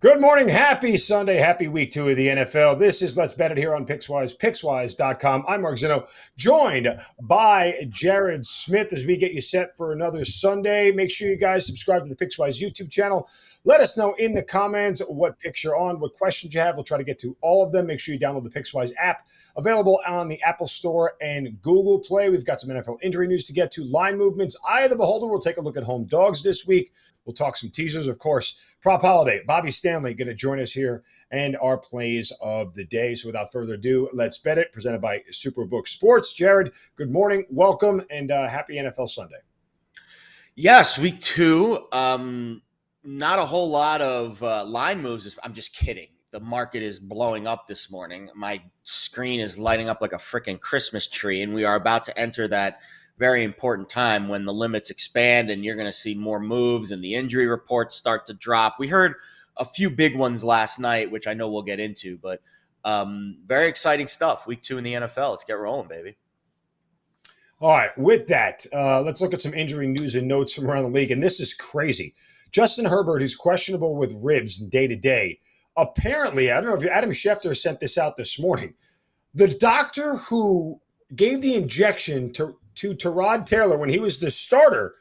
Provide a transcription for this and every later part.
Good morning. Happy Sunday. Happy week 2 of the NFL. This is Let's Bet It here on Pickswise, Pickswise.com. I'm Mark Zeno, joined by Jared Smith as we get you set for another Sunday. Make sure you guys subscribe to the Pickswise YouTube channel. Let us know in the comments what picks you're on, what questions you have. We'll try to get to all of them. Make sure you download the Pickswise app, available on the Apple Store and Google Play. We've got some NFL injury news to get to, line movements, eye of the beholder. We'll take a look at home dogs this week. We'll talk some teasers, of course. Prop Holiday, Bobby Stanley going to join us here and our plays of the day. So without further ado, let's bet it, presented by Superbook Sports. Jared, good morning, welcome, and happy NFL Sunday. Yes, week 2. Not a whole lot of line moves. I'm just kidding. The market is blowing up this morning. My screen is lighting up like a freaking Christmas tree, and we are about to enter that very important time when the limits expand and you're going to see more moves and the injury reports start to drop. We heard a few big ones last night, which I know we'll get into, but very exciting stuff. Week 2 in the NFL. Let's get rolling, baby. All right, with that, let's look at some injury news and notes from around the league, and this is crazy. Justin Herbert, who's questionable with ribs day-to-day, apparently, I don't know if Adam Schefter sent this out this morning, the doctor who gave the injection to Tyrod Taylor when he was the starter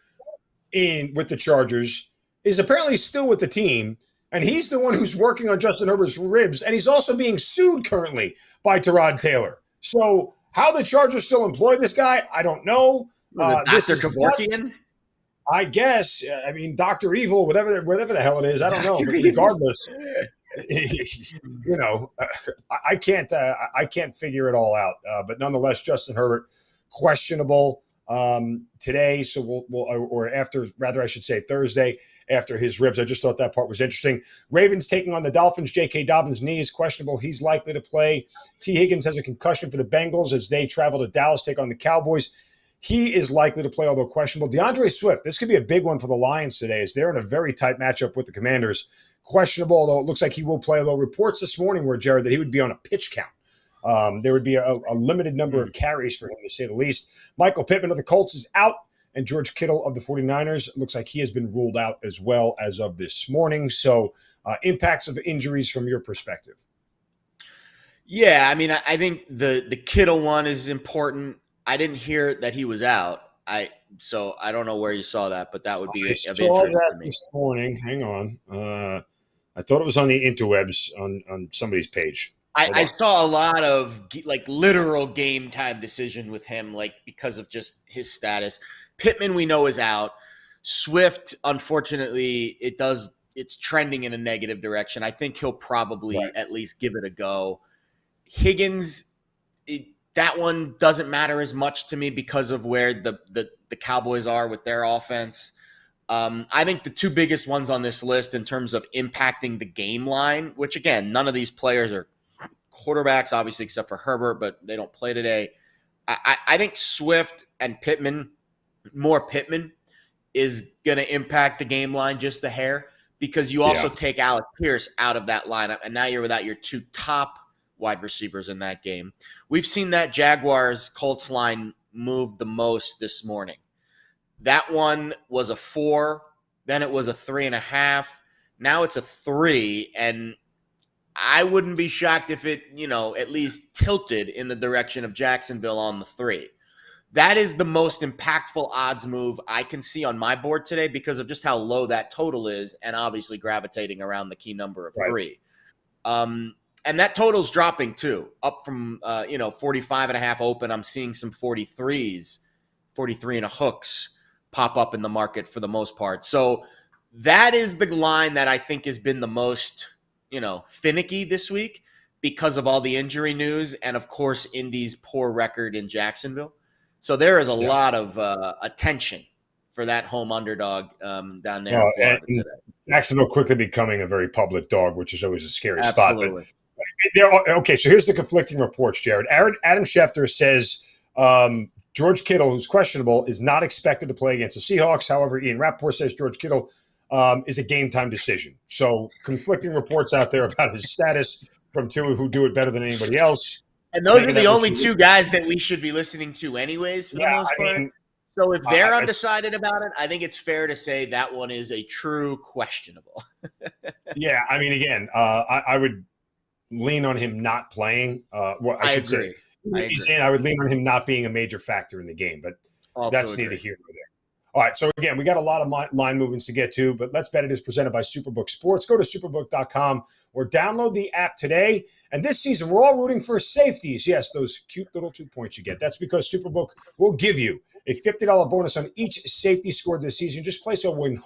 with the Chargers is apparently still with the team, and he's the one who's working on Justin Herbert's ribs, and he's also being sued currently by Tyrod Taylor. So how the Chargers still employ this guy, I don't know. This is Kevorkian? I guess. I mean, Dr. Evil, whatever the hell it is, I don't know. But regardless, I can't figure it all out. But nonetheless, Justin Herbert questionable today. So Thursday after his ribs. I just thought that part was interesting. Ravens taking on the Dolphins. J.K. Dobbins' knee is questionable. He's likely to play. T. Higgins has a concussion for the Bengals as they travel to Dallas, take on the Cowboys. He is likely to play, although questionable. DeAndre Swift, this could be a big one for the Lions today as they're in a very tight matchup with the Commanders. Questionable, although it looks like he will play. Although reports this morning were, Jared, that he would be on a pitch count. There would be a limited number of carries for him, to say the least. Michael Pittman of the Colts is out, and George Kittle of the 49ers looks like he has been ruled out as well as of this morning. So impacts of injuries from your perspective. Yeah, I mean, I think the Kittle one is important. I didn't hear that he was out. So I don't know where you saw that, but that would be of interest to me. This morning. Hang on. I thought it was on the interwebs on somebody's page. I saw a lot of like literal game time decision with him, like because of just his status. Pittman, we know, is out. Swift, unfortunately, it's trending in a negative direction. I think he'll probably at least give it a go. Higgins, that one doesn't matter as much to me because of where the Cowboys are with their offense. I think the two biggest ones on this list in terms of impacting the game line, which again, none of these players are quarterbacks, obviously, except for Herbert, but they don't play today. I think Swift and Pittman, more Pittman, is going to impact the game line just a hair because you also take Alec Pierce out of that lineup, and now you're without your two top wide receivers in that game. We've seen that Jaguars-Colts line move the most this morning. That one was a 4, then it was a 3.5. Now it's a 3, and I wouldn't be shocked if it, at least tilted in the direction of Jacksonville on the 3. That is the most impactful odds move I can see on my board today because of just how low that total is and obviously gravitating around the key number of 3. And that total's dropping too, up from 45.5 open. I'm seeing some 43s, 43 and a hooks pop up in the market for the most part. So that is the line that I think has been the most, finicky this week because of all the injury news and, of course, Indy's poor record in Jacksonville. So there is a lot of attention for that home underdog down there in Florida today. Jacksonville quickly becoming a very public dog, which is always a scary spot. But okay, so here's the conflicting reports, Jared. Adam Schefter says George Kittle, who's questionable, is not expected to play against the Seahawks. However, Ian Rappaport says George Kittle is a game-time decision. So conflicting reports out there about his status from two who do it better than anybody else. And those are the only two guys that we should be listening to anyways, for the most part. So if they're undecided about it, I think it's fair to say that one is a true questionable. Yeah, I mean, again, I would lean on him not playing. Well, I should say, agree. if he's in, I would lean on him not being a major factor in the game, but Also that's agree. neither here nor there. All right, so again, we got a lot of line movements to get to, but Let's Bet It is presented by Superbook Sports. Go to superbook.com or download the app today. And this season, we're all rooting for safeties. Yes, those cute little 2 points you get. That's because Superbook will give you a $50 bonus on each safety scored this season. Just place a $100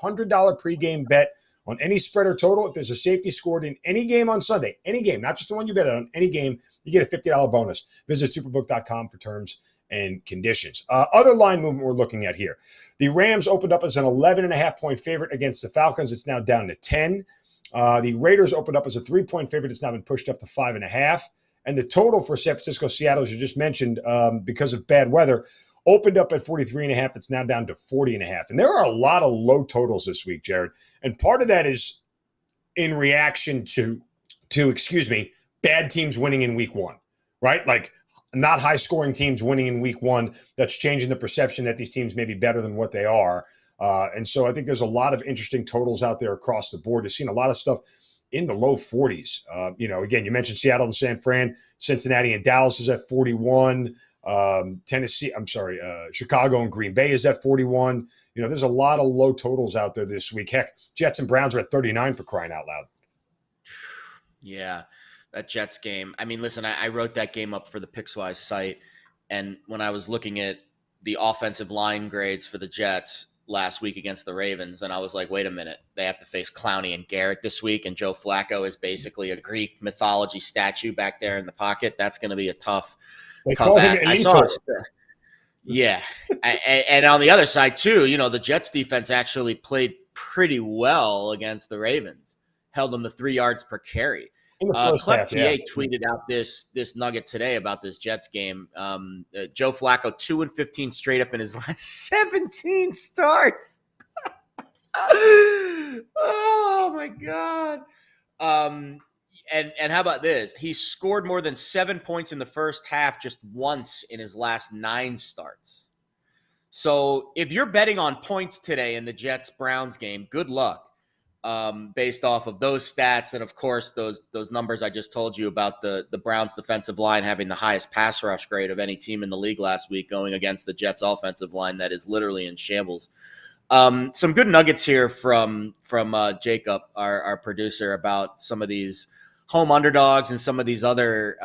pregame bet on any spread or total. If there's a safety scored in any game on Sunday, any game, not just the one you bet on, any game, you get a $50 bonus. Visit superbook.com for terms and conditions. Other line movement we're looking at here. The Rams opened up as an 11.5-point favorite against the Falcons. It's now down to 10. The Raiders opened up as a 3-point favorite. It's now been pushed up to 5.5. And the total for San Francisco, Seattle, as you just mentioned, because of bad weather, opened up at 43.5. It's now down to 40.5. And there are a lot of low totals this week, Jared. And part of that is in reaction to bad teams winning in week one, right? Like not high-scoring teams winning in week one. That's changing the perception that these teams may be better than what they are. And so I think there's a lot of interesting totals out there across the board. You've seen a lot of stuff in the low 40s. Again, you mentioned Seattle and San Fran. Cincinnati and Dallas is at 41. Chicago and Green Bay is at 41. There's a lot of low totals out there this week. Heck, Jets and Browns are at 39 for crying out loud. Yeah, that Jets game. I mean, listen, I wrote that game up for the Pickswise site, and when I was looking at the offensive line grades for the Jets last week against the Ravens, and I was like, wait a minute, they have to face Clowney and Garrett this week, and Joe Flacco is basically a Greek mythology statue back there in the pocket. That's going to be a tough ask. I saw it. Yeah, and on the other side too, the Jets defense actually played pretty well against the Ravens, held them to 3 yards per carry. Cleftier tweeted out this nugget today about this Jets game. Joe Flacco 2-15 straight up in his last 17 starts. Oh my God. And how about this? He scored more than 7 points in the first half just once in his last 9 starts. So if you're betting on points today in the Jets-Browns game, good luck. Based off of those stats and, of course, those numbers I just told you about the Browns defensive line having the highest pass rush grade of any team in the league last week going against the Jets offensive line that is literally in shambles. Some good nuggets here from Jacob, our producer, about some of these home underdogs and some of these other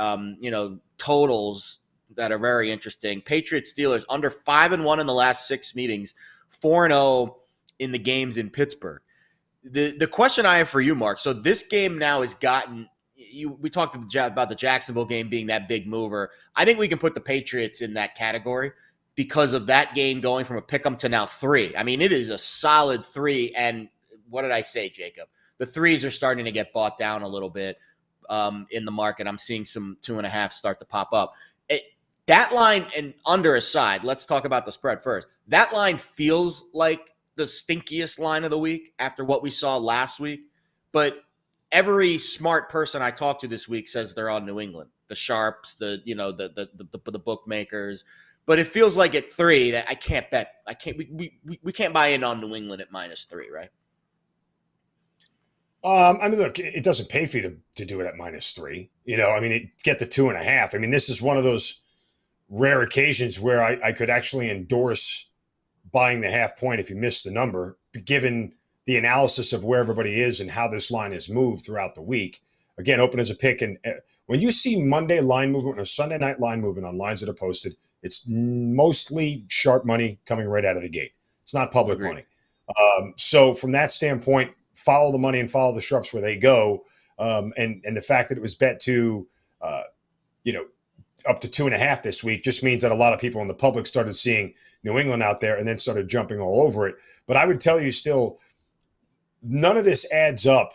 totals that are very interesting. Patriots Steelers under 5-1 in the last 6 meetings, 4-0 in the games in Pittsburgh. The question I have for you, Mark, so this game now has gotten we talked about the Jacksonville game being that big mover. I think we can put the Patriots in that category because of that game going from a pick'em to now 3. I mean, it is a solid 3. And what did I say, Jacob? The 3s are starting to get bought down a little bit in the market. I'm seeing some 2.5 start to pop up. That line and under aside, let's talk about the spread first. That line feels like the stinkiest line of the week after what we saw last week. But every smart person I talked to this week says they're on New England. The sharps, the bookmakers. But it feels like at 3 that I can't bet. We can't buy in on New England at -3, right? I mean, look, it doesn't pay for you to do it at -3. Get to 2.5. I mean, this is one of those rare occasions where I could actually endorse buying the half point if you missed the number, given the analysis of where everybody is and how this line has moved throughout the week. Again, open as a pick. And when you see Monday line movement or Sunday night line movement on lines that are posted, it's mostly sharp money coming right out of the gate. It's not public money. So from that standpoint, follow the money and follow the sharps where they go. And the fact that it was bet to, up to 2.5 this week just means that a lot of people in the public started seeing New England out there and then started jumping all over it. But I would tell you still, none of this adds up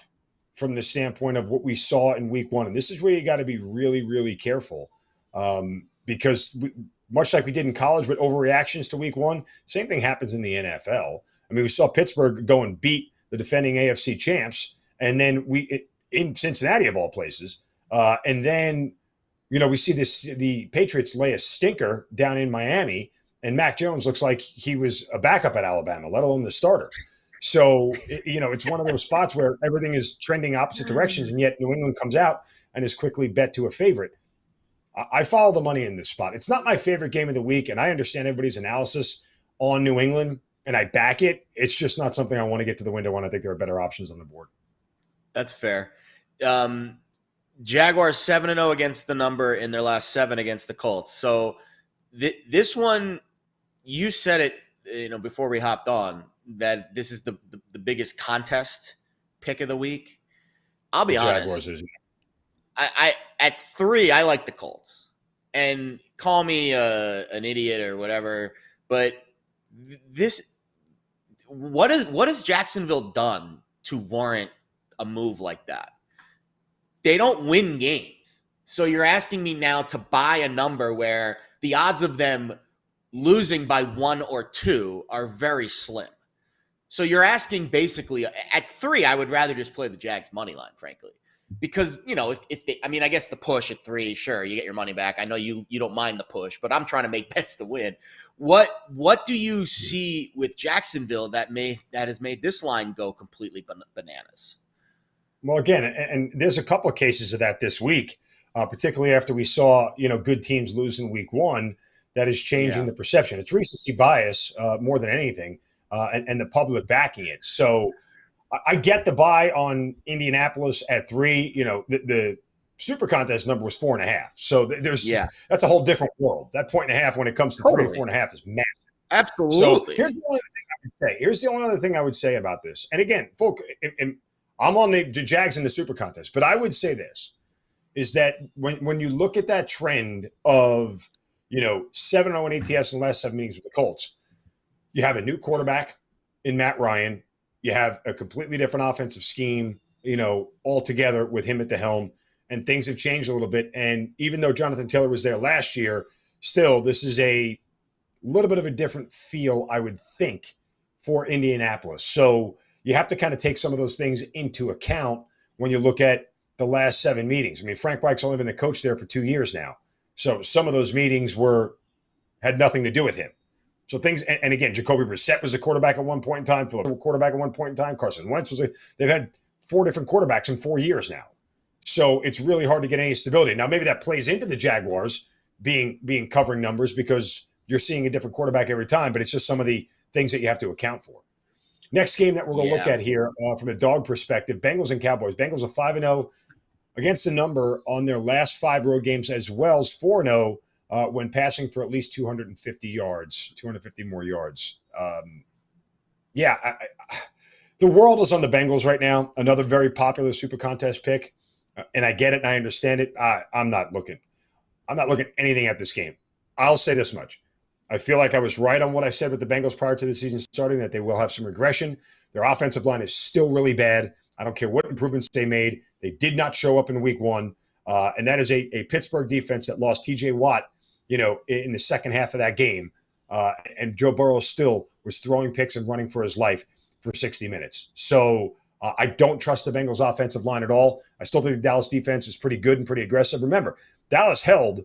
from the standpoint of what we saw in week 1. And this is where you got to be really, really careful because much like we did in college with overreactions to week 1, same thing happens in the NFL. I mean, we saw Pittsburgh go and beat the defending AFC champs, and then in Cincinnati of all places, and then we see the Patriots lay a stinker down in Miami, and Mac Jones looks like he was a backup at Alabama, let alone the starter. So, it's one of those spots where everything is trending opposite directions, and yet New England comes out and is quickly bet to a favorite. I follow the money in this spot. It's not my favorite game of the week, and I understand everybody's analysis on New England, and I back it. It's just not something I want to get to the window when I think there are better options on the board. That's fair. Jaguars 7-0 against the number in their last 7 against the Colts. So this one, you said it, before we hopped on, that this is the biggest contest pick of the week. I'll be honest. I at 3, I like the Colts, and call me an idiot or whatever, but what has Jacksonville done to warrant a move like that? They don't win games. So you're asking me now to buy a number where the odds of them losing by 1 or 2 are very slim. So you're asking basically at 3, I would rather just play the Jags money line, frankly. Because, if they, I guess the push at 3, sure, you get your money back. I know you don't mind the push, but I'm trying to make bets to win. What do you see with Jacksonville that has made this line go completely bananas? Well, again, and there's a couple of cases of that this week, particularly after we saw, good teams lose in week 1, that is changing the perception. It's recency bias more than anything, and the public backing it. So I get the buy on Indianapolis at 3. The super contest number was 4.5. So that's a whole different world. That 1.5 when it comes to 3 or 4.5 is massive. Absolutely. So here's the only thing I would say. Here's the only other thing I would say about this. And again, I'm on the Jags in the super contest, but I would say this is that when you look at that trend of 7-0 in ATS in the last 7 meetings with the Colts, you have a new quarterback in Matt Ryan. You have a completely different offensive scheme, altogether with him at the helm, and things have changed a little bit. And even though Jonathan Taylor was there last year, still, this is a little bit of a different feel, I would think, for Indianapolis. So you have to kind of take some of those things into account when you look at the last 7 meetings. Frank Reich's only been the coach there for 2 years now. So some of those meetings had nothing to do with him. So things, and again, Jacoby Brissett was a quarterback at one point in time. Philip was a quarterback at one point in time. Carson Wentz they've had 4 different quarterbacks in 4 years now. So it's really hard to get any stability. Now, maybe that plays into the Jaguars being covering numbers because you're seeing a different quarterback every time, but it's just some of the things that you have to account for. Next game that we're going to look at here from a dog perspective, Bengals and Cowboys. Bengals are 5-0 against the number on their last 5 road games, as well as 4-0 when passing for at least 250 more yards. The world is on the Bengals right now. Another very popular super contest pick. And I get it and I understand it. I'm not looking anything at this game. I'll say this much. I feel like I was right on what I said with the Bengals prior to the season starting, that they will have some regression. Their offensive line is still really bad. I don't care what improvements they made. They did not show up in week 1. And that is a Pittsburgh defense that lost TJ Watt, in the second half of that game. And Joe Burrow still was throwing picks and running for his life for 60 minutes. So I don't trust the Bengals offensive line at all. I still think the Dallas defense is pretty good and pretty aggressive. Remember, Dallas held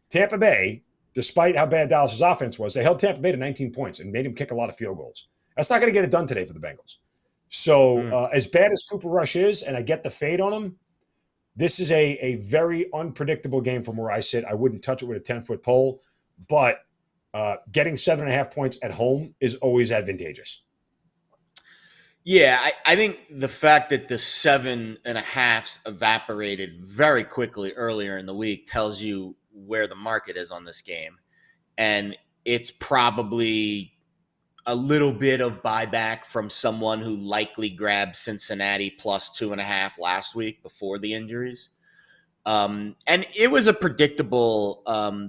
Tampa Bay, despite how bad Dallas's offense was. They held Tampa Bay to 19 points and made him kick a lot of field goals. That's not going to get it done today for the Bengals. So as bad as Cooper Rush is, and I get the fade on him, this is a very unpredictable game from where I sit. I wouldn't touch it with a 10-foot pole, but getting 7.5 points at home is always advantageous. Yeah, I think the fact that the 7.5s evaporated very quickly earlier in the week tells you where the market is on this game. And it's probably a little bit of buyback from someone who likely grabbed Cincinnati plus 2.5 last week before the injuries. And it was a predictable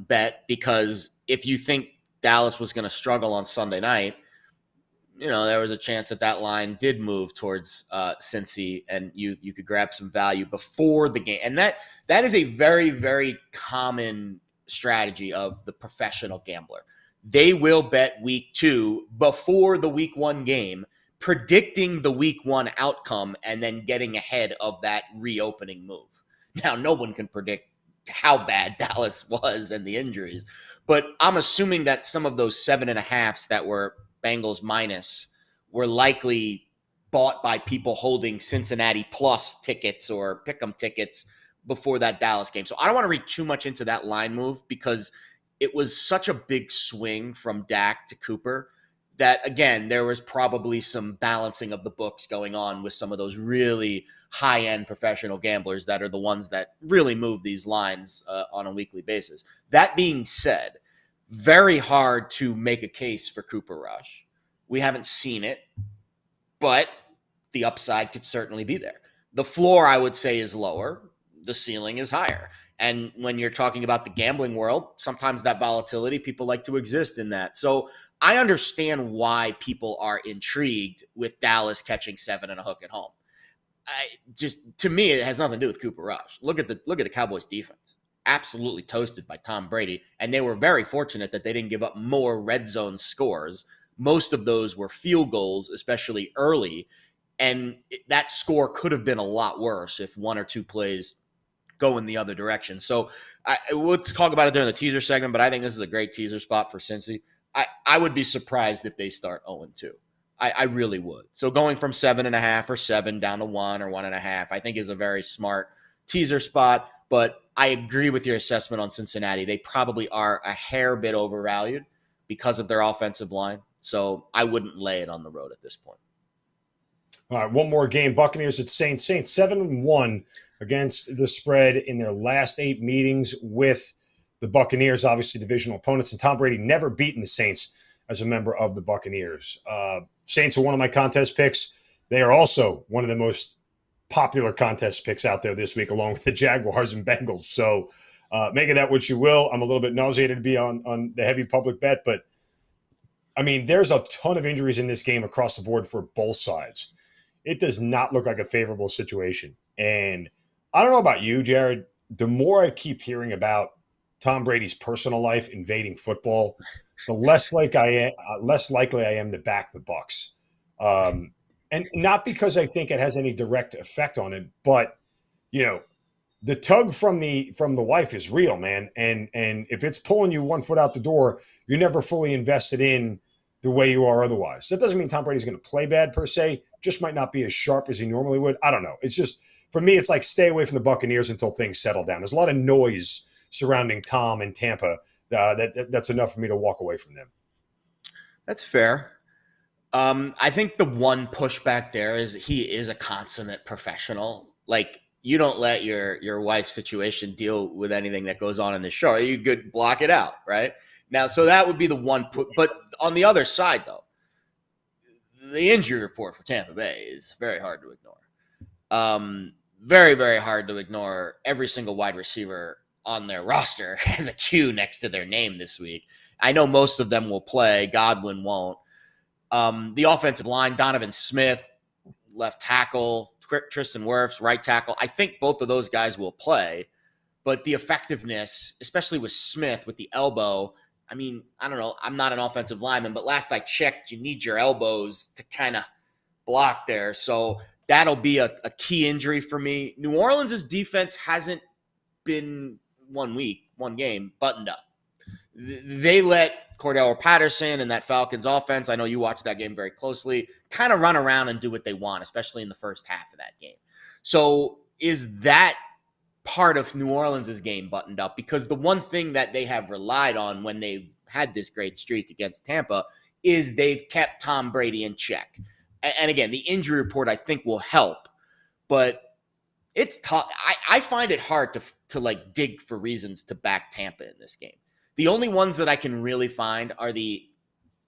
bet, because if you think Dallas was going to struggle on Sunday night, there was a chance that line did move towards Cincy, and you could grab some value before the game. And that is a very, very common strategy of the professional gambler. They will bet week 2 before the week 1 game, predicting the week 1 outcome and then getting ahead of that reopening move. Now, no one can predict how bad Dallas was and the injuries. But I'm assuming that some of those 7.5s that were Bengals minus were likely bought by people holding Cincinnati plus tickets or pick'em tickets before that Dallas game. So I don't want to read too much into that line move because it was such a big swing from Dak to Cooper that, again, there was probably some balancing of the books going on with some of those really high-end professional gamblers that are the ones that really move these lines on a weekly basis. That being said, very hard to make a case for Cooper Rush. We haven't seen it, but the upside could certainly be there. The floor, I would say, is lower. The ceiling is higher. And when you're talking about the gambling world, sometimes that volatility, people like to exist in that. So I understand why people are intrigued with Dallas catching 7 and a hook at home. To me, it has nothing to do with Cooper Rush. Look at the Cowboys defense. Absolutely toasted by Tom Brady. And they were very fortunate that they didn't give up more red zone scores. Most of those were field goals, especially early. And that score could have been a lot worse if 1 or 2 plays go in the other direction. So we'll talk about it during the teaser segment, but I think this is a great teaser spot for Cincy. I would be surprised if they start 0-2. I really would. So going from 7.5 or 7 down to 1 or 1.5, I think is a very smart teaser spot. But I agree with your assessment on Cincinnati. They probably are a hair bit overvalued because of their offensive line. So I wouldn't lay it on the road at this point. All right, one more game. Buccaneers at Saints. Saints 7-1 against the spread in their last 8 meetings with the Buccaneers, obviously divisional opponents. And Tom Brady never beaten the Saints as a member of the Buccaneers. Saints are one of my contest picks. They are also one of the most popular contest picks out there this week, along with the Jaguars and Bengals. So make of that what you will. I'm a little bit nauseated to be on the heavy public bet, but I mean, there's a ton of injuries in this game across the board for both sides. It does not look like a favorable situation. And I don't know about you, Jared. The more I keep hearing about Tom Brady's personal life invading football, the less likely I am to back the Bucs. And not because I think it has any direct effect on it, but you know, the tug from the wife is real, man. And if it's pulling you 1 foot out the door, you're never fully invested in the way you are otherwise. That doesn't mean Tom Brady's going to play bad per se, just might not be as sharp as he normally would. I don't know. It's just, for me, it's like stay away from the Buccaneers until things settle down. There's a lot of noise surrounding Tom and Tampa. That's enough for me to walk away from them. That's fair. I think the one pushback there is he is a consummate professional. Like, you don't let your wife's situation deal with anything that goes on in the show. You could block it out, right? Now, so that would be the one but on the other side, though, the injury report for Tampa Bay is very hard to ignore. Very, very hard to ignore. Every single wide receiver on their roster has a Q next to their name this week. I know most of them will play. Godwin won't. The offensive line, Donovan Smith, left tackle, Tristan Wirfs, right tackle. I think both of those guys will play, but the effectiveness, especially with Smith with the elbow, I mean, I don't know. I'm not an offensive lineman, but last I checked, you need your elbows to kind of block there. So that'll be a key injury for me. New Orleans' defense hasn't been 1 game buttoned up. They let Cordell Patterson and that Falcons offense, I know you watched that game very closely, kind of run around and do what they want, especially in the first half of that game. So is that part of New Orleans' game buttoned up? Because the one thing that they have relied on when they've had this great streak against Tampa is they've kept Tom Brady in check. And again, the injury report I think will help, but it's tough. I find it hard to like dig for reasons to back Tampa in this game. The only ones that I can really find are the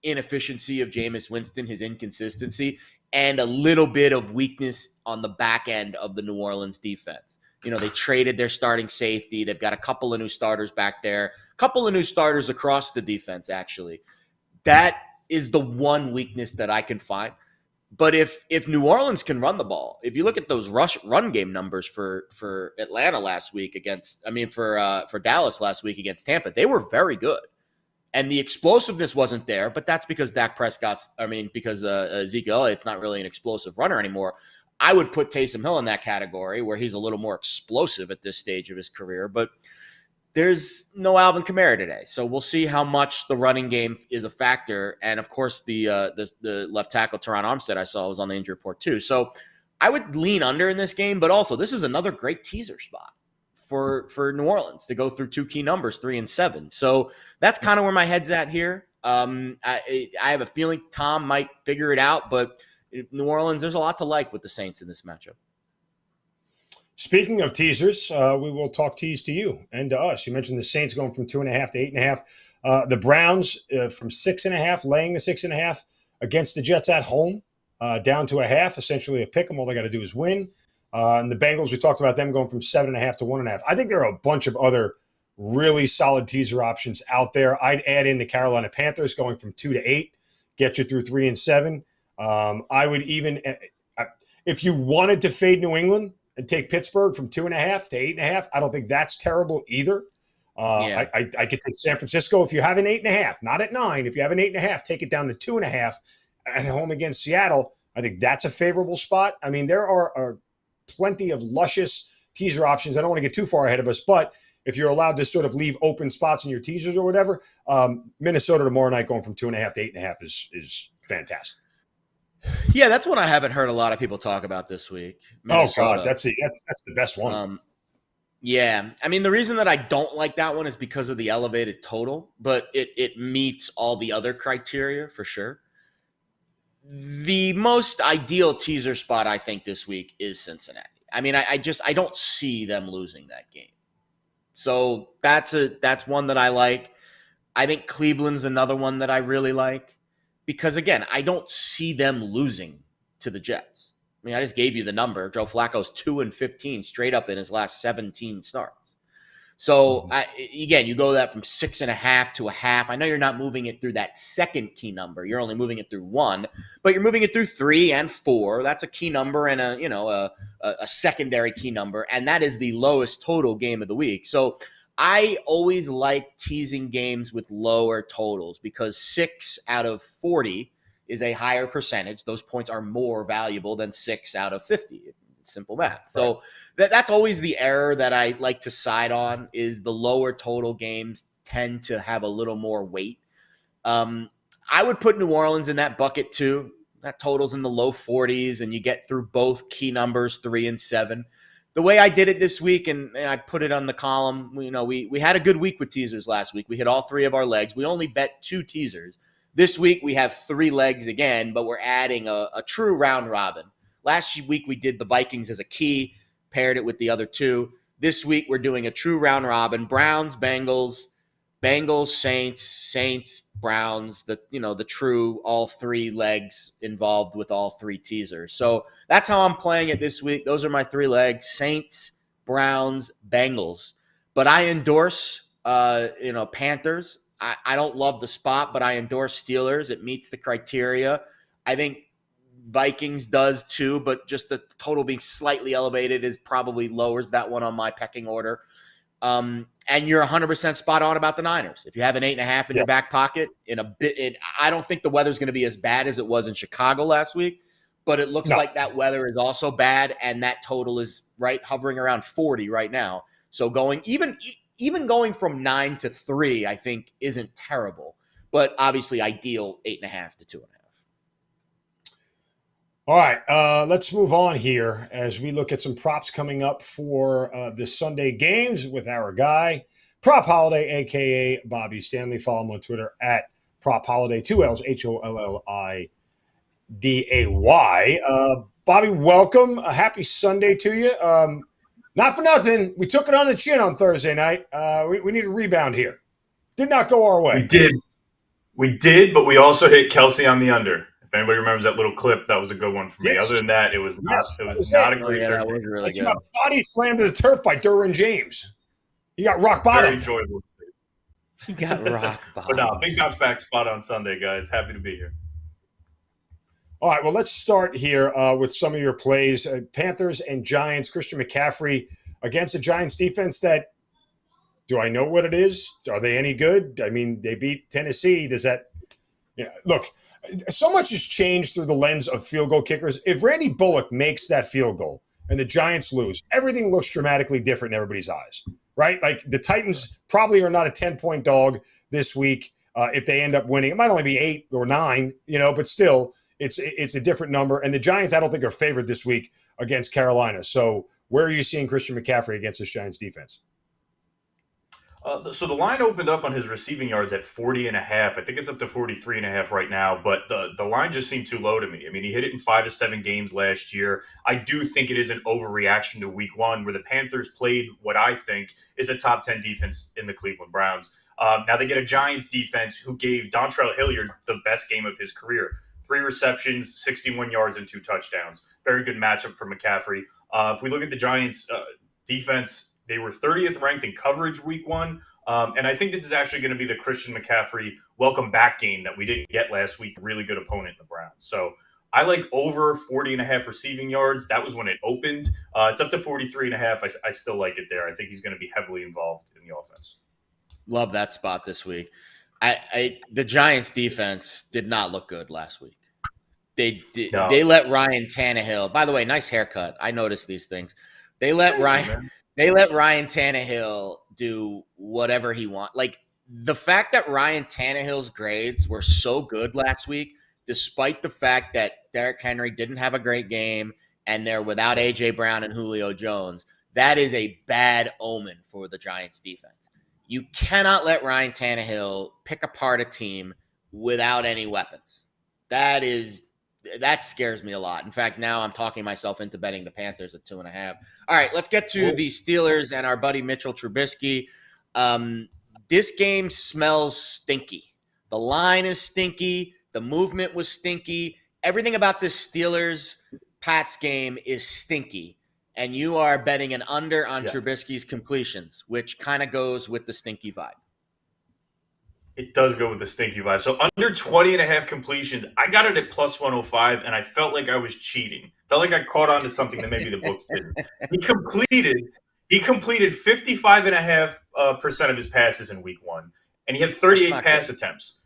inefficiency of Jameis Winston, his inconsistency, and a little bit of weakness on the back end of the New Orleans defense. You know, they traded their starting safety. They've got a couple of new starters back there, a couple of new starters across the defense, actually. That is the one weakness that I can find. But if New Orleans can run the ball, if you look at those run game numbers for Atlanta last week for Dallas last week against Tampa, they were very good. And the explosiveness wasn't there, but that's because because Ezekiel Elliott's not really an explosive runner anymore. I would put Taysom Hill in that category where he's a little more explosive at this stage of his career. But there's no Alvin Kamara today, so we'll see how much the running game is a factor. And of course, the left tackle Teron Armstead I saw was on the injury report too. So I would lean under in this game, but also this is another great teaser spot for New Orleans to go through two key numbers, 3 and 7. So that's kind of where my head's at here. I have a feeling Tom might figure it out, but New Orleans, there's a lot to like with the Saints in this matchup. Speaking of teasers, we will talk tease to you and to us. You mentioned the Saints going from 2.5 to 8.5. The Browns from 6.5, laying the 6.5 against the Jets at home, down to a half, essentially a pick 'em. All they got to do is win. And the Bengals, we talked about them going from 7.5 to 1.5. I think there are a bunch of other really solid teaser options out there. I'd add in the Carolina Panthers going from 2 to 8, get you through 3 and 7. I would even, if you wanted to fade New England and take Pittsburgh from 2.5 to 8.5, I don't think that's terrible either. I could take San Francisco if you have an 8.5, not at 9. If you have an 8.5, take it down to 2.5 at home against Seattle. I think that's a favorable spot. I mean, there are plenty of luscious teaser options. I don't want to get too far ahead of us, but if you're allowed to sort of leave open spots in your teasers or whatever, Minnesota tomorrow night going from 2.5 to 8.5 is fantastic. Yeah, that's one I haven't heard a lot of people talk about this week. Minnesota. Oh God, that's the best one. Yeah, I mean, the reason that I don't like that one is because of the elevated total, but it meets all the other criteria for sure. The most ideal teaser spot I think this week is Cincinnati. I mean, I don't see them losing that game. So that's one that I like. I think Cleveland's another one that I really like because, again, I don't see them losing to the Jets. I mean, I just gave you the number. Joe Flacco's 2 and 15 straight up in his last 17 starts. So, again, you go that from 6.5 to a half. I know you're not moving it through that second key number. You're only moving it through 1, but you're moving it through 3 and 4. That's a key number and a secondary key number, and that is the lowest total game of the week. So I always like teasing games with lower totals because 6 out of 40 is a higher percentage. Those points are more valuable than 6 out of 50. Simple math. So that's always the error that I like to side on is the lower total games tend to have a little more weight. I would put New Orleans in that bucket too. That total's in the low 40s and you get through both key numbers 3 and 7. The way I did it this week, and I put it on the column, we had a good week with teasers last week. We hit all 3 of our legs. We only bet 2 teasers. This week we have 3 legs again, but we're adding a true round robin. Last week, we did the Vikings as a key, paired it with the other 2. This week, we're doing a true round robin. Browns, Bengals, Saints, Browns, the true all 3 legs involved with all 3 teasers. So that's how I'm playing it this week. Those are my 3 legs, Saints, Browns, Bengals. But I endorse, Panthers. I don't love the spot, but I endorse Steelers. It meets the criteria. I think Vikings does too, but just the total being slightly elevated is probably lowers that one on my pecking order. And you're 100% spot on about the Niners. If you have an 8.5 in your back pocket, I don't think the weather's going to be as bad as it was in Chicago last week, but it looks like that weather is also bad, and that total is hovering around 40 right now. So going even going from 9 to 3, I think isn't terrible, but obviously ideal 8.5 to 2.5. All right, let's move on here as we look at some props coming up for the Sunday games with our guy, Prop Holliday, a.k.a. Bobby Stanley. Follow him on Twitter at Prop Holliday, 2 L's, Holliday. Bobby, welcome. A happy Sunday to you. Not for nothing, we took it on the chin on Thursday night. We need a rebound here. Did not go our way. We did, but we also hit Kelsey on the under. If anybody remembers that little clip, that was a good one for me. Other than that, it was not a great Thursday. That was really good. Got body slammed to the turf by Derwin James. He got rock bottom. Very enjoyable. He got rock bottom. But no, big bounce back spot on Sunday, guys. Happy to be here. All right, well, let's start here with some of your plays. Panthers and Giants, Christian McCaffrey against a Giants defense that, do I know what it is? Are they any good? I mean, they beat Tennessee. Does that look, so much has changed through the lens of field goal kickers. If Randy Bullock makes that field goal and the Giants lose, everything looks dramatically different in everybody's eyes, right? Like the Titans probably are not a 10-point dog this week. If they end up winning, it might only be 8 or 9, but still it's a different number. And the Giants, I don't think, are favored this week against Carolina. So where are you seeing Christian McCaffrey against this Giants defense? So the line opened up on his receiving yards at 40.5. I think it's up to 43.5 right now, but the line just seemed too low to me. I mean, he hit it in 5 to 7 games last year. I do think it is an overreaction to week 1 where the Panthers played what I think is a top 10 defense in the Cleveland Browns. Now they get a Giants defense who gave Dontrell Hilliard the best game of his career. 3 receptions, 61 yards, and 2 touchdowns. Very good matchup for McCaffrey. If we look at the Giants defense, they were 30th ranked in coverage week 1. And I think this is actually going to be the Christian McCaffrey welcome back game that we didn't get last week. Really good opponent in the Browns. So I like over 40.5 receiving yards. That was when it opened. It's up to 43.5. I still like it there. I think he's going to be heavily involved in the offense. Love that spot this week. The Giants defense did not look good last week. They let Ryan Tannehill. By the way, nice haircut. I noticed these things. They let Ryan Tannehill do whatever he wants. Like the fact that Ryan Tannehill's grades were so good last week, despite the fact that Derrick Henry didn't have a great game and they're without A.J. Brown and Julio Jones, that is a bad omen for the Giants defense. You cannot let Ryan Tannehill pick apart a team without any weapons. That scares me a lot. In fact, now I'm talking myself into betting the Panthers at 2.5. All right, let's get to the Steelers and our buddy Mitchell Trubisky. This game smells stinky. The line is stinky. The movement was stinky. Everything about this Steelers-Pats game is stinky. And you are betting an under on Trubisky's completions, which kind of goes with the stinky vibe. It does go with the stinky vibe. So under 20.5 completions, I got it at plus 105, and I felt like I was cheating. Felt like I caught on to something that maybe the books didn't. He completed 55.5% of his passes in week 1, and he had 38 pass attempts.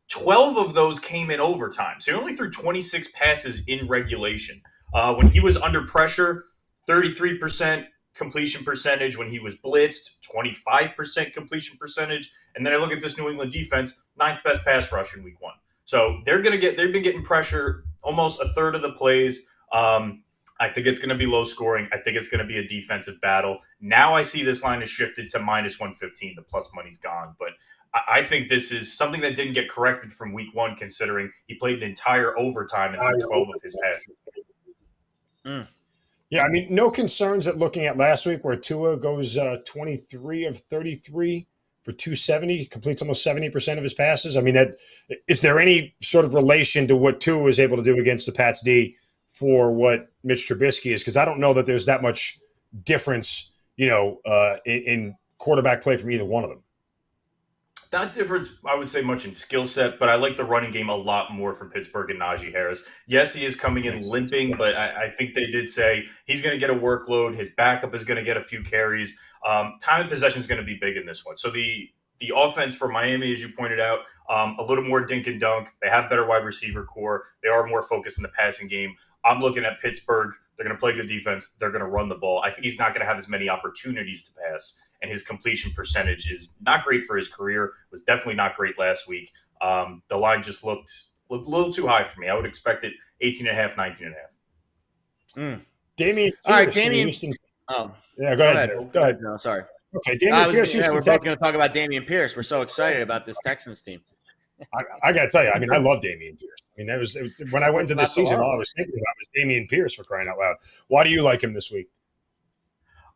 12 of those came in overtime. So he only threw 26 passes in regulation. When he was under pressure, 33% completion percentage. When he was blitzed, 25% completion percentage. And then I look at this New England defense, 9th best pass rush in week 1. So they've been getting pressure almost a third of the plays. I think it's going to be low scoring. I think it's going to be a defensive battle. Now I see this line is shifted to minus 115. The plus money's gone. But I think this is something that didn't get corrected from week 1, considering he played an entire overtime and threw 12 of his passes. Yeah, I mean, no concerns at looking at last week where Tua goes 23 of 33 for 270, completes almost 70% of his passes. I mean, is there any sort of relation to what Tua was able to do against the Pats D for what Mitch Trubisky is? Because I don't know that there's that much difference, in quarterback play from either one of them. Not difference, I would say, much in skill set, but I like the running game a lot more from Pittsburgh and Najee Harris. Yes, he is coming in limping, but I think they did say he's going to get a workload. His backup is going to get a few carries. Time of possession is going to be big in this one. So the offense for Miami, as you pointed out, a little more dink and dunk. They have better wide receiver core. They are more focused in the passing game. I'm looking at Pittsburgh. They're going to play good defense. They're going to run the ball. I think he's not going to have as many opportunities to pass, and his completion percentage is not great for his career. Was definitely not great last week. The line just looked a little too high for me. I would expect it 18.5, 19.5. Damian Pierce. All right, Damian. Houston. Oh, yeah, go ahead. Go ahead. No, sorry. Okay, Damian Pierce. We're both going to talk about Damian Pierce. We're so excited about this Texans team. I got to tell you, I mean, I love Damian Pierce. I mean, it was when I went into this season, all I was thinking about was Damian Pierce, for crying out loud. Why do you like him this week?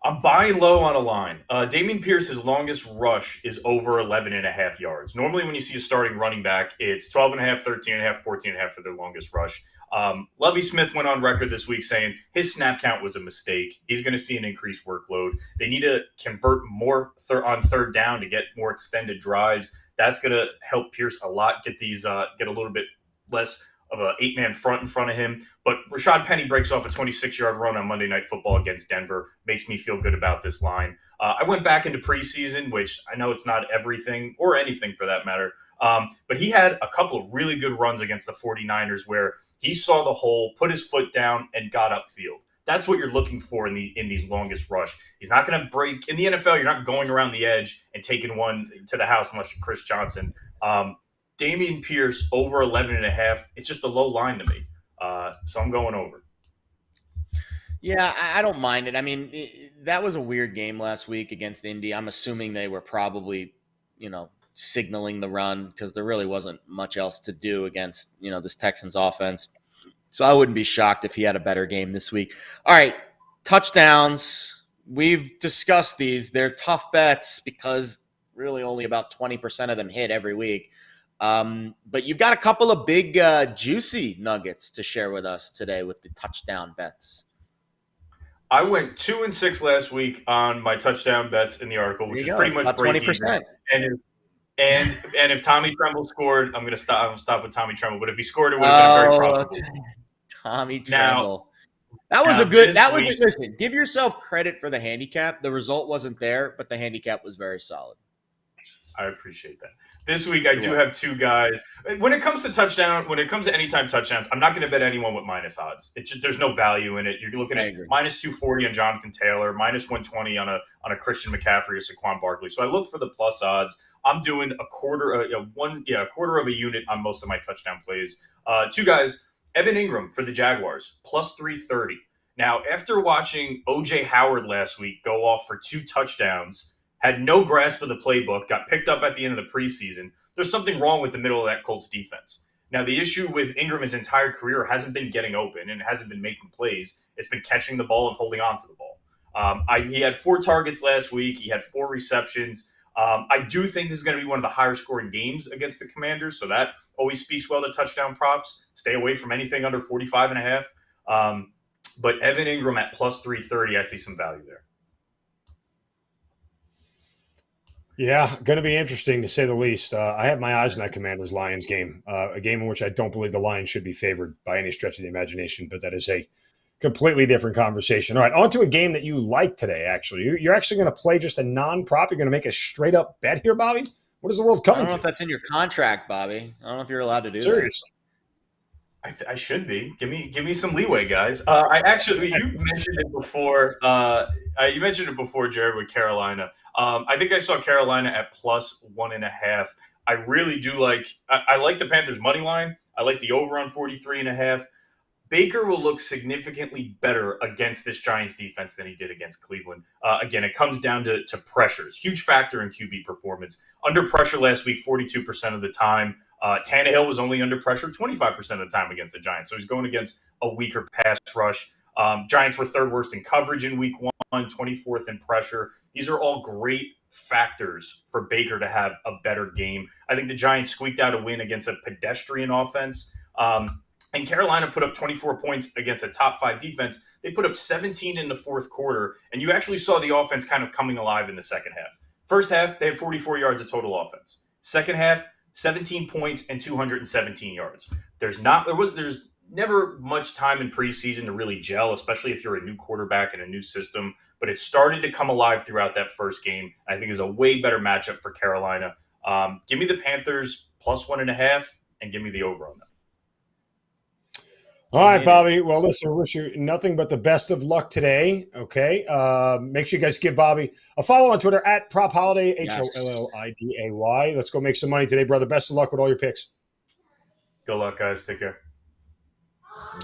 I'm buying low on a line. Damian Pierce's longest rush is over 11.5 yards. Normally when you see a starting running back, it's 12.5, 13.5, 14.5 for their longest rush. Lovie Smith went on record this week saying his snap count was a mistake. He's going to see an increased workload. They need to convert more on third down to get more extended drives. That's going to help Pierce a lot, get a little bit less of an 8-man front in front of him. But Rashad Penny breaks off a 26-yard run on Monday Night Football against Denver. Makes me feel good about this line. I went back into preseason, which I know it's not everything or anything for that matter. But he had a couple of really good runs against the 49ers where he saw the hole, put his foot down, and got upfield. That's what you're looking for in these longest rush. He's not going to break in the NFL. You're not going around the edge and taking one to the house unless you're Chris Johnson. Damian Pierce over 11.5. It's just a low line to me. So I'm going over. Yeah, I don't mind it. I mean, that was a weird game last week against Indy. I'm assuming they were probably, signaling the run because there really wasn't much else to do against, this Texans offense. So I wouldn't be shocked if he had a better game this week. All right, touchdowns. We've discussed these. They're tough bets because really only about 20% of them hit every week. But you've got a couple of big, juicy nuggets to share with us today with the touchdown bets. I went 2-6 last week on my touchdown bets in the article, which is pretty much break 20%. Even. And if Tommy Tremble scored, I'm gonna stop with Tommy Tremble. But if he scored, it would have been a very profitable. Tommy Tremble. That was a good. That was listen. Give yourself credit for the handicap. The result wasn't there, but the handicap was very solid. I appreciate that. This week, I do have two guys. When it comes to anytime touchdowns, I'm not going to bet anyone with minus odds. It's just, there's no value in it. You're looking at minus 240 on Jonathan Taylor, minus 120 on a Christian McCaffrey or Saquon Barkley. So I look for the plus odds. I'm doing a quarter of a unit on most of my touchdown plays. Two guys, Evan Ingram for the Jaguars, plus 330. Now, after watching O.J. Howard last week go off for 2 touchdowns, had no grasp of the playbook, got picked up at the end of the preseason. There's something wrong with the middle of that Colts defense. Now, the issue with Ingram his entire career hasn't been getting open and hasn't been making plays. It's been catching the ball and holding on to the ball. He had 4 targets last week. He had 4 receptions. I do think this is going to be one of the higher scoring games against the Commanders, so that always speaks well to touchdown props. Stay away from anything under 45.5. But Evan Ingram at plus 330, I see some value there. Yeah, going to be interesting to say the least. I have my eyes on that Commanders-Lions game, a game in which I don't believe the Lions should be favored by any stretch of the imagination, but that is a completely different conversation. All right, on to a game that you like today, actually. You're actually going to play just a non-prop? You're going to make a straight-up bet here, Bobby? What is the world coming to? I don't know if that's in your contract, Bobby. I don't know if you're allowed to do that. Seriously. I should be. Give me some leeway, guys. You mentioned it before. You mentioned it before, Jared, with Carolina. I think I saw Carolina at plus 1.5. I really do like. I like the Panthers money line. I like the over on 43.5. Baker will look significantly better against this Giants defense than he did against Cleveland. Again, it comes down to pressures. Huge factor in QB performance. Under pressure last week, 42% of the time. Tannehill was only under pressure 25% of the time against the Giants. So he's going against a weaker pass rush. Giants were 3rd worst in coverage in week 1, 24th in pressure. These are all great factors for Baker to have a better game. I think the Giants squeaked out a win against a pedestrian offense. And Carolina put up 24 points against a top 5 defense. They put up 17 in the 4th quarter, and you actually saw the offense kind of coming alive in the second half. First half, they had 44 yards of total offense. Second half, 17 points and 217 yards. There's never much time in preseason to really gel, especially if you're a new quarterback in a new system. But it started to come alive throughout that first game. I think is a way better matchup for Carolina. Give me the Panthers plus 1.5 and give me the over on them. All right, Bobby. Well, listen, we wish you nothing but the best of luck today. Okay. Make sure you guys give Bobby a follow on Twitter at Prop Holliday, HOLLIDAY. Let's go make some money today, brother. Best of luck with all your picks. Good luck, guys. Take care.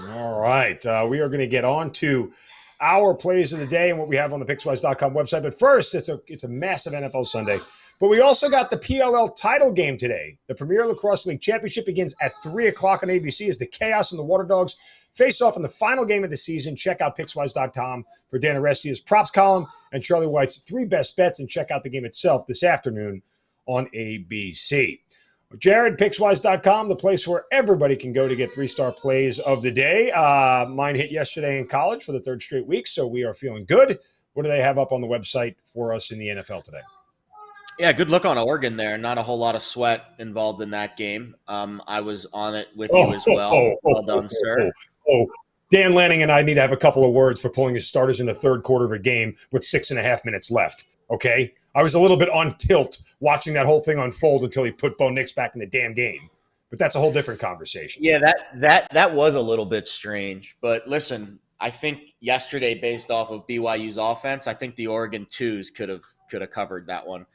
All right. We are going to get on to our plays of the day and what we have on the Pickswise.com website. But first, it's a massive NFL Sunday. But we also got the PLL title game today. The Premier Lacrosse League Championship begins at 3 o'clock on ABC as the Chaos and the Water Dogs face off in the final game of the season. Check out Pickswise.com for Dan Arestia's props column and Charlie White's 3 best bets, and check out the game itself this afternoon on ABC. Jared, Pickswise.com, the place where everybody can go to get 3-star plays of the day. Mine hit yesterday in college for the 3rd straight week, so we are feeling good. What do they have up on the website for us in the NFL today? Yeah, good look on Oregon there. Not a whole lot of sweat involved in that game. I was on it with you as well. Well done, sir. Dan Lanning and I need to have a couple of words for pulling his starters in the 3rd quarter of a game with 6.5 minutes left, okay? I was a little bit on tilt watching that whole thing unfold until he put Bo Nix back in the damn game. But that's a whole different conversation. Yeah, that was a little bit strange. But listen, I think yesterday, based off of BYU's offense, I think the Oregon twos could have covered that one.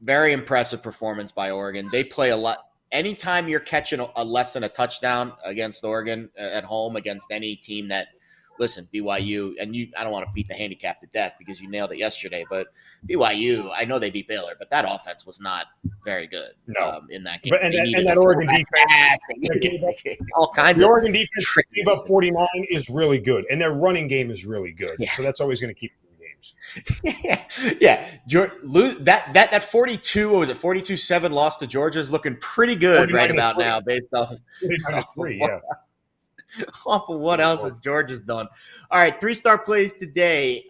Very impressive performance by Oregon. They play a lot. Anytime you're catching a less than a touchdown against Oregon at home against any team that, listen, BYU, and I don't want to beat the handicap to death because you nailed it yesterday, but BYU, I know they beat Baylor, but that offense was not very good in that game. But, and that Oregon defense, all kinds the of Oregon defense gave up 49 is really good, and their running game is really good. Yeah. So that's always going to keep them in games. Yeah. That 42, what was it, 42-7 loss to Georgia is looking pretty good right about now based off of 49-3, yeah. Off of what else has Georgia's done. All right, 3-star plays today.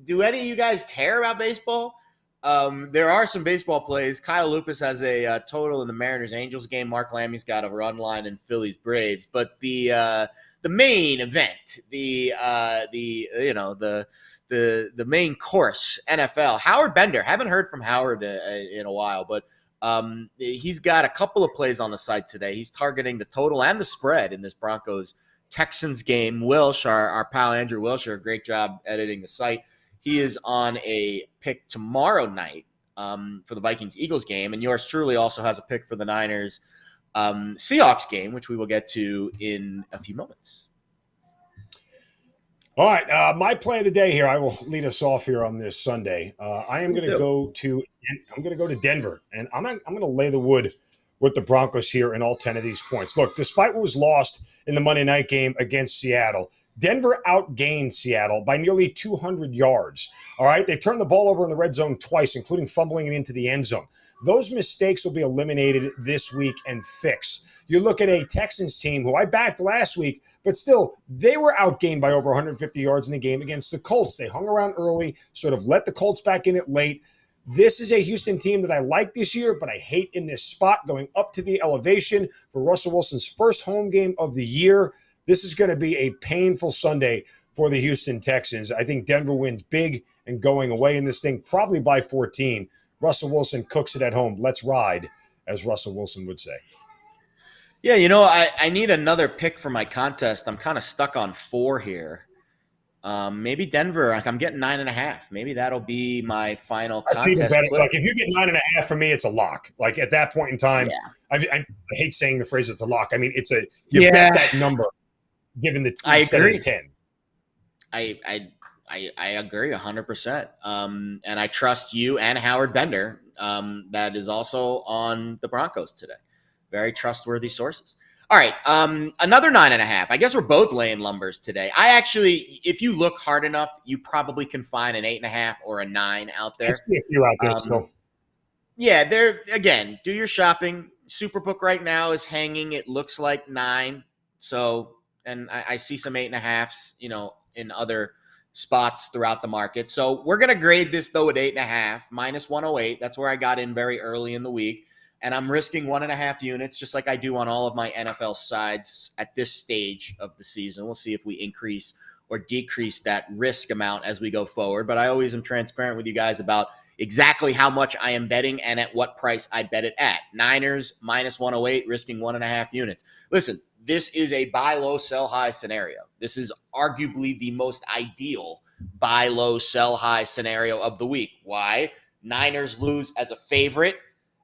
Do any of you guys care about baseball? There are some baseball plays. Kyle Lupus has a total in the Mariners-Angels game. Mark Lammy's got a run line in Phillies-Braves. But the main event, the main course, NFL. Howard Bender. Haven't heard from Howard in a while, but he's got a couple of plays on the site today. He's targeting the total and the spread in this Broncos-Texans game. Wilsh, our pal Andrew Wilshire, great job editing the site. He is on a pick tomorrow night for the Vikings-Eagles game, and yours truly also has a pick for the Niners-Seahawks game, which we will get to in a few moments. All right, my play of the day here. I will lead us off here on this Sunday. I am going to go to Denver, and I'm going to lay the wood with the Broncos here in all 10 of these points. Look, despite what was lost in the Monday night game against Seattle, Denver outgained Seattle by nearly 200 yards. All right, they turned the ball over in the red zone twice, including fumbling it into the end zone. Those mistakes will be eliminated this week and fixed. You look at a Texans team who I backed last week, but still, they were outgained by over 150 yards in the game against the Colts. They hung around early, sort of let the Colts back in it late. This is a Houston team that I like this year, but I hate in this spot going up to the elevation for Russell Wilson's first home game of the year. This is going to be a painful Sunday for the Houston Texans. I think Denver wins big and going away in this thing, probably by 14. Russell Wilson cooks it at home. Let's ride, as Russell Wilson would say. Yeah, I need another pick for my contest. I'm kind of stuck on 4 here. Maybe Denver. I'm getting 9.5. Maybe that'll be my final contest. Even better. Like if you get 9.5 for me, it's a lock. Like at that point in time, I hate saying the phrase "it's a lock." I mean, it's a bet that number given the I agree. 10. I agree 100%. And I trust you and Howard Bender. That is also on the Broncos today. Very trustworthy sources. All right, another 9.5. I guess we're both laying lumbers today. I actually, if you look hard enough, you probably can find an 8.5 or a 9 out there. I see a few out there still. Yeah, there again. Do your shopping. Superbook right now is hanging. It looks like 9. So, and I see some 8.5s, in other spots throughout the market. So we're gonna grade this though at 8.5 minus 108. That's where I got in very early in the week. And I'm risking 1.5 units, just like I do on all of my NFL sides at this stage of the season. We'll see if we increase or decrease that risk amount as we go forward. But I always am transparent with you guys about exactly how much I am betting and at what price I bet it at. Niners minus 108, risking 1.5 units. Listen, this is a buy low, sell high scenario. This is arguably the most ideal buy low, sell high scenario of the week. Why? Niners lose as a favorite.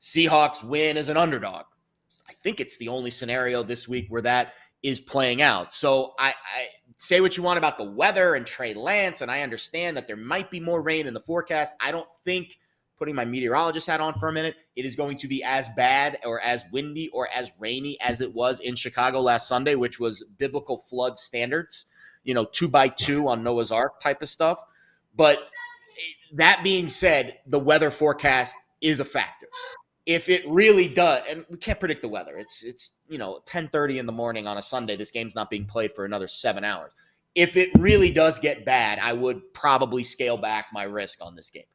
Seahawks win as an underdog. I think it's the only scenario this week where that is playing out. So I say what you want about the weather and Trey Lance, and I understand that there might be more rain in the forecast. I don't think, putting my meteorologist hat on for a minute, it is going to be as bad or as windy or as rainy as it was in Chicago last Sunday, which was biblical flood standards, 2x2 on Noah's Ark type of stuff. But that being said, the weather forecast is a factor. If it really does, and we can't predict the weather. It's 10:30 in the morning on a Sunday. This game's not being played for another 7 hours. If it really does get bad, I would probably scale back my risk on this game.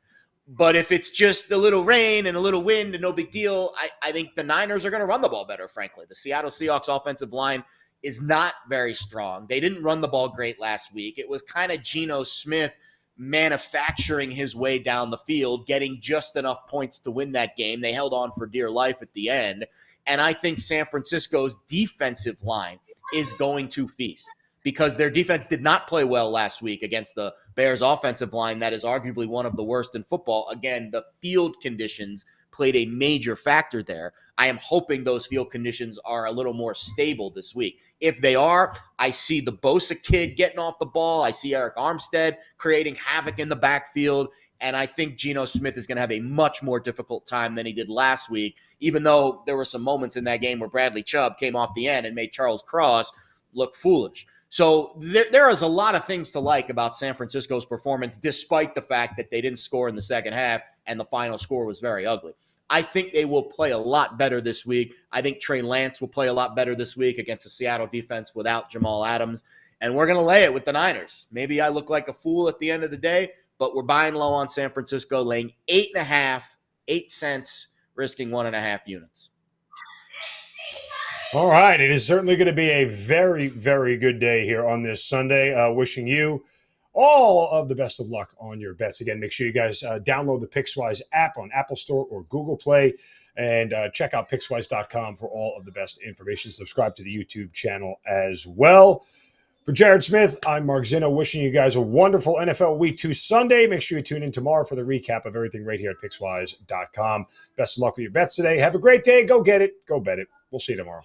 But if it's just a little rain and a little wind and no big deal, I think the Niners are going to run the ball better, frankly. The Seattle Seahawks offensive line is not very strong. They didn't run the ball great last week. It was kind of Geno Smith manufacturing his way down the field, getting just enough points to win that game. They held on for dear life at the end. And I think San Francisco's defensive line is going to feast. because their defense did not play well last week against the Bears offensive line. That is arguably one of the worst in football. Again, the field conditions played a major factor there. I am hoping those field conditions are a little more stable this week. If they are, I see the Bosa kid getting off the ball. I see Eric Armstead creating havoc in the backfield. And I think Geno Smith is going to have a much more difficult time than he did last week, even though there were some moments in that game where Bradley Chubb came off the end and made Charles Cross look foolish. So there is a lot of things to like about San Francisco's performance, despite the fact that they didn't score in the second half and the final score was very ugly. I think they will play a lot better this week. I think Trey Lance will play a lot better this week against the Seattle defense without Jamal Adams. And we're going to lay it with the Niners. Maybe I look like a fool at the end of the day, but we're buying low on San Francisco, laying 8.5, 8 cents, risking 1.5 units. All right. It is certainly going to be a very, very good day here on this Sunday. Wishing you all of the best of luck on your bets. Again, make sure you guys download the Pickswise app on Apple Store or Google Play, and check out Pickswise.com for all of the best information. Subscribe to the YouTube channel as well. For Jared Smith, I'm Mark Zinno, wishing you guys a wonderful NFL Week 2 Sunday. Make sure you tune in tomorrow for the recap of everything right here at Pickswise.com. Best of luck with your bets today. Have a great day. Go get it. Go bet it. We'll see you tomorrow.